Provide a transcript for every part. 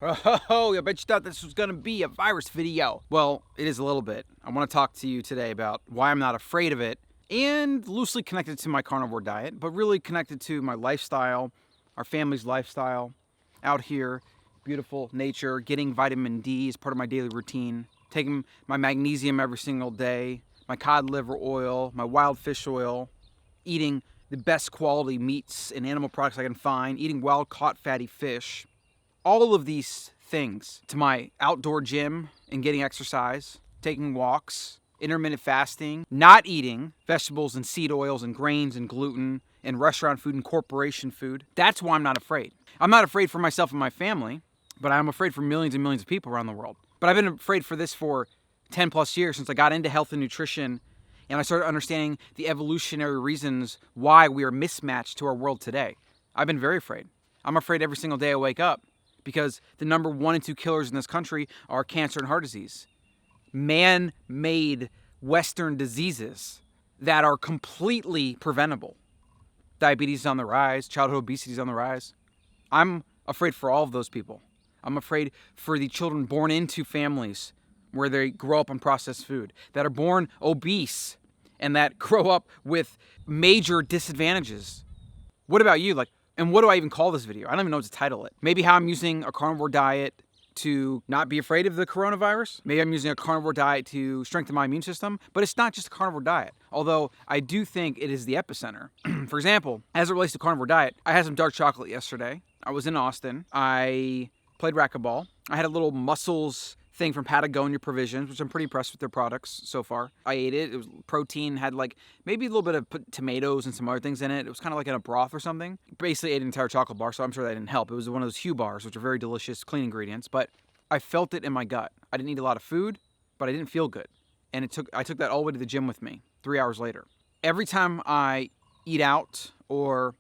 Oh, I bet you thought this was going to be a virus video. Well, it is a little bit. I want to talk to you today about why I'm not afraid of it and loosely connected to my carnivore diet, but really connected to my lifestyle, our family's lifestyle out here, beautiful nature, getting vitamin D is part of my daily routine, taking my magnesium every single day, my cod liver oil, my wild fish oil, eating the best quality meats and animal products I can find, eating wild caught fatty fish. All of these things to my outdoor gym and getting exercise, taking walks, intermittent fasting, not eating vegetables and seed oils and grains and gluten and restaurant food and corporation food. That's why I'm not afraid. I'm not afraid for myself and my family, but I'm afraid for millions and millions of people around the world. But I've been afraid for this for 10 plus years since I got into health and nutrition and I started understanding the evolutionary reasons why we are mismatched to our world today. I've been very afraid. I'm afraid every single day I wake up, because the number 1 and 2 killers in this country are cancer and heart disease. Man-made Western diseases that are completely preventable. Diabetes is on the rise, childhood obesity is on the rise. I'm afraid for all of those people. I'm afraid for the children born into families where they grow up on processed food, that are born obese and that grow up with major disadvantages. What about you? And what do I even call this video? I don't even know what to title it. Maybe how I'm using a carnivore diet to not be afraid of the coronavirus. Maybe I'm using a carnivore diet to strengthen my immune system. But it's not just a carnivore diet, although I do think it is the epicenter. For example, as it relates to carnivore diet, I had some dark chocolate yesterday. I was in Austin. I played racquetball. I had a little Muscles thing from Patagonia Provisions, which I'm pretty impressed with their products so far. I ate it. It was protein, had maybe a little bit of tomatoes and some other things in it. It was kind of like in a broth or something. Basically ate an entire chocolate bar, so I'm sure that didn't help. It was one of those Hue bars, which are very delicious, clean ingredients, but I felt it in my gut. I didn't eat a lot of food, but I didn't feel good. And I took that all the way to the gym with me 3 hours later. Every time I eat out or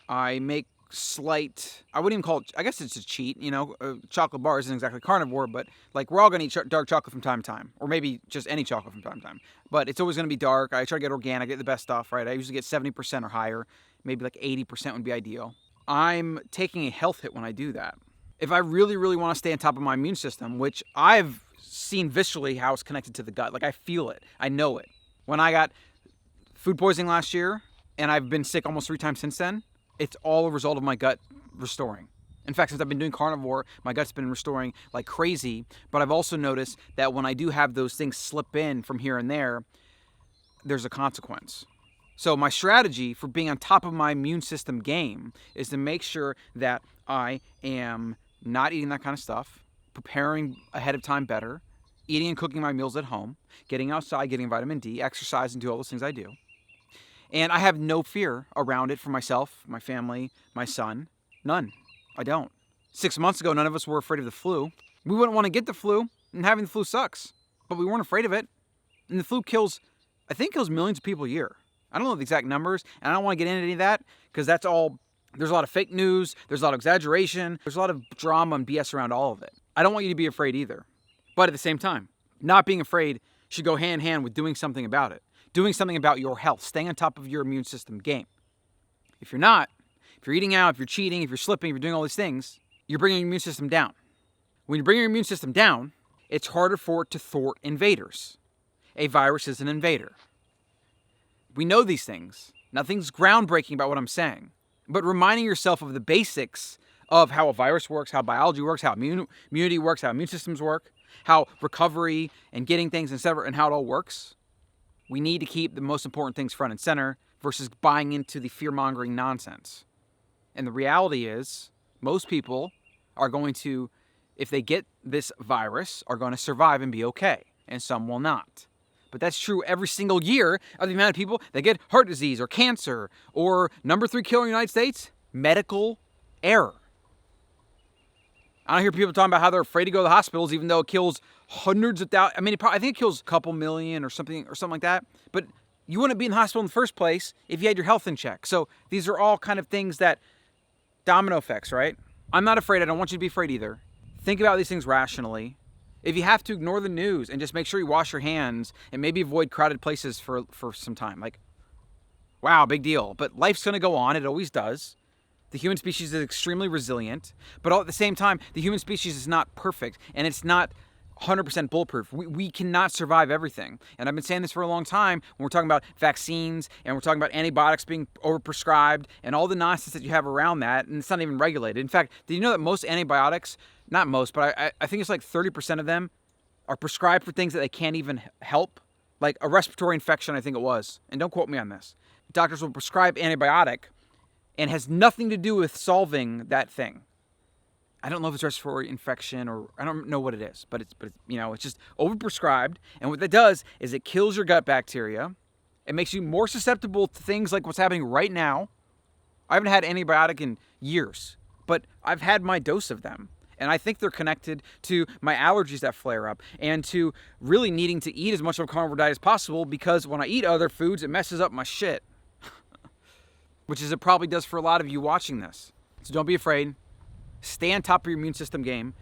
I make I wouldn't even call it, I guess it's a cheat, a chocolate bar isn't exactly carnivore, but we're all going to eat dark chocolate from time to time, or maybe just any chocolate from time to time, but it's always going to be dark. I try to get organic, get the best stuff, right? I usually get 70% or higher, maybe 80% would be ideal. I'm taking a health hit when I do that. If I really, really want to stay on top of my immune system, which I've seen viscerally how it's connected to the gut, I feel it, I know it. When I got food poisoning last year, and I've been sick almost 3 times since then, it's all a result of my gut restoring. In fact, since I've been doing carnivore, my gut's been restoring like crazy, but I've also noticed that when I do have those things slip in from here and there, there's a consequence. So my strategy for being on top of my immune system game is to make sure that I am not eating that kind of stuff, preparing ahead of time better, eating and cooking my meals at home, getting outside, getting vitamin D, exercising, do all those things I do. And I have no fear around it for myself, my family, my son. None. I don't. 6 months ago, none of us were afraid of the flu. We wouldn't want to get the flu, and having the flu sucks. But we weren't afraid of it. And the flu kills millions of people a year. I don't know the exact numbers, and I don't want to get into any of that, because there's a lot of fake news, there's a lot of exaggeration, there's a lot of drama and BS around all of it. I don't want you to be afraid either. But at the same time, not being afraid should go hand in hand with doing something about it. Doing something about your health, staying on top of your immune system game. If you're not, if you're eating out, if you're cheating, if you're slipping, if you're doing all these things, you're bringing your immune system down. When you bring your immune system down, it's harder for it to thwart invaders. A virus is an invader. We know these things. Nothing's groundbreaking about what I'm saying. But reminding yourself of the basics of how a virus works, how biology works, how immunity works, how immune systems work, how recovery and getting things and how it all works. We need to keep the most important things front and center versus buying into the fear-mongering nonsense. And the reality is, most people are going to, if they get this virus, are going to survive and be okay. And some will not. But that's true every single year of the amount of people that get heart disease or cancer or number 3 killer in the United States, medical error. I don't hear people talking about how they're afraid to go to the hospitals, even though it kills hundreds of thousands. I think it kills a couple million or something like that. But you wouldn't be in the hospital in the first place if you had your health in check. So these are all kind of things that domino effects, right? I'm not afraid. I don't want you to be afraid either. Think about these things rationally. If you have to, ignore the news and just make sure you wash your hands and maybe avoid crowded places for some time. Wow, big deal. But life's going to go on. It always does. The human species is extremely resilient, but all at the same time, the human species is not perfect, and it's not 100% bulletproof. We cannot survive everything. And I've been saying this for a long time when we're talking about vaccines and we're talking about antibiotics being overprescribed and all the nonsense that you have around that, and it's not even regulated. In fact, did you know that most antibiotics, not most, but I think it's like 30% of them are prescribed for things that they can't even help? Like a respiratory infection, I think it was. And don't quote me on this. Doctors will prescribe antibiotic and has nothing to do with solving that thing. I don't know if it's respiratory infection or I don't know what it is, but it's it's just overprescribed. And what that does is it kills your gut bacteria. It makes you more susceptible to things like what's happening right now. I haven't had antibiotic in years, but I've had my dose of them. And I think they're connected to my allergies that flare up and to really needing to eat as much of a carnivore diet as possible, because when I eat other foods, it messes up my shit. Which is it probably does for a lot of you watching this. So don't be afraid. Stay on top of your immune system game.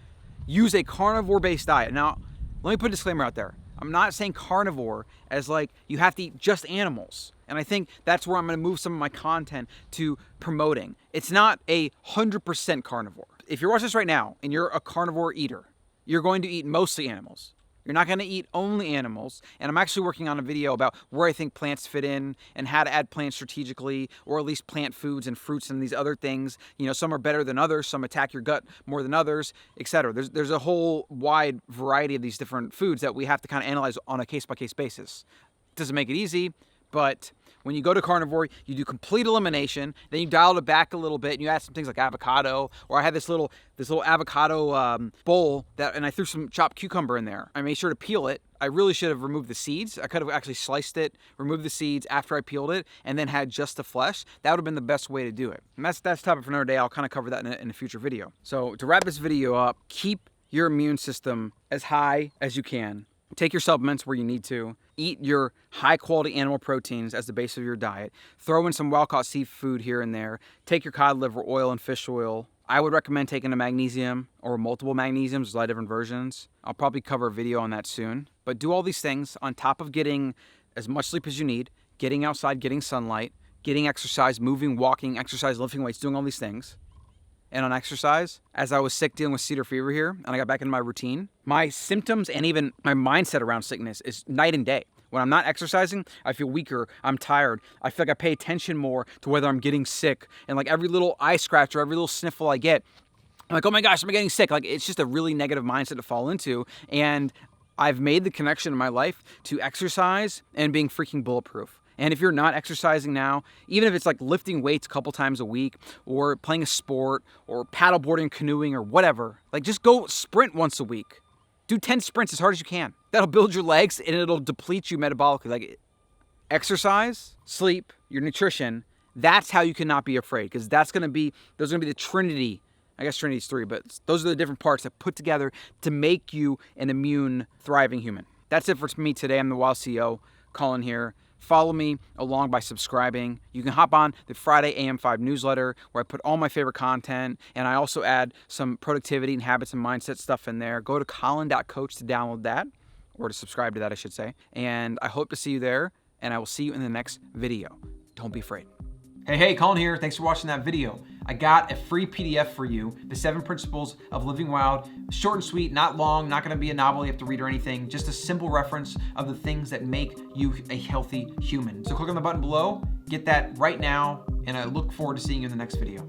Use a carnivore-based diet. Now, let me put a disclaimer out there. I'm not saying carnivore as like you have to eat just animals. And I think that's where I'm going to move some of my content to promoting. It's not 100% carnivore. If you're watching this right now and you're a carnivore eater, you're going to eat mostly animals. You're not going to eat only animals. And I'm actually working on a video about where I think plants fit in and how to add plants strategically, or at least plant foods and fruits and these other things. You know, some are better than others. Some attack your gut more than others, etc. There's a whole wide variety of these different foods that we have to kind of analyze on a case-by-case basis. Doesn't make it easy, but when you go to carnivore, you do complete elimination, then you dial it back a little bit and you add some things like avocado, or I had this little avocado bowl and I threw some chopped cucumber in there. I made sure to peel it. I really should have removed the seeds. I could have actually sliced it, removed the seeds after I peeled it, and then had just the flesh. That would have been the best way to do it. And that's topic for another day. I'll kind of cover that in a future video. So to wrap this video up, keep your immune system as high as you can. Take your supplements where you need to. Eat your high-quality animal proteins as the base of your diet. Throw in some wild-caught seafood here and there. Take your cod liver oil and fish oil. I would recommend taking a magnesium or multiple magnesiums. There's a lot of different versions. I'll probably cover a video on that soon. But do all these things on top of getting as much sleep as you need, getting outside, getting sunlight, getting exercise, moving, walking, exercise, lifting weights, doing all these things. And on exercise, as I was sick dealing with cedar fever here, and I got back into my routine, my symptoms and even my mindset around sickness is night and day. When I'm not exercising, I feel weaker, I'm tired, I feel like I pay attention more to whether I'm getting sick, and like every little eye scratch or every little sniffle I get, I'm like, oh my gosh, am I getting sick? Like, it's just a really negative mindset to fall into, and I've made the connection in my life to exercise and being freaking bulletproof. And if you're not exercising now, even if it's like lifting weights a couple times a week or playing a sport or paddleboarding, canoeing or whatever, like just go sprint once a week. Do 10 sprints as hard as you can. That'll build your legs and it'll deplete you metabolically. Like exercise, sleep, your nutrition, that's how you cannot be afraid, because those are going to be the trinity. I guess Trinity's 3, but those are the different parts that put together to make you an immune, thriving human. That's it for me today. I'm the Wild CEO, Colin here. Follow me along by subscribing. You can hop on the Friday AM5 newsletter where I put all my favorite content, and I also add some productivity and habits and mindset stuff in there. Go to colin.coach to download that, or to subscribe to that, I should say. And I hope to see you there, and I will see you in the next video. Don't be afraid. Hey, Colin here. Thanks for watching that video. I got a free PDF for you, The 7 Principles of Living Wild. Short and sweet, not long, not gonna be a novel you have to read or anything, just a simple reference of the things that make you a healthy human. So click on the button below, get that right now, and I look forward to seeing you in the next video.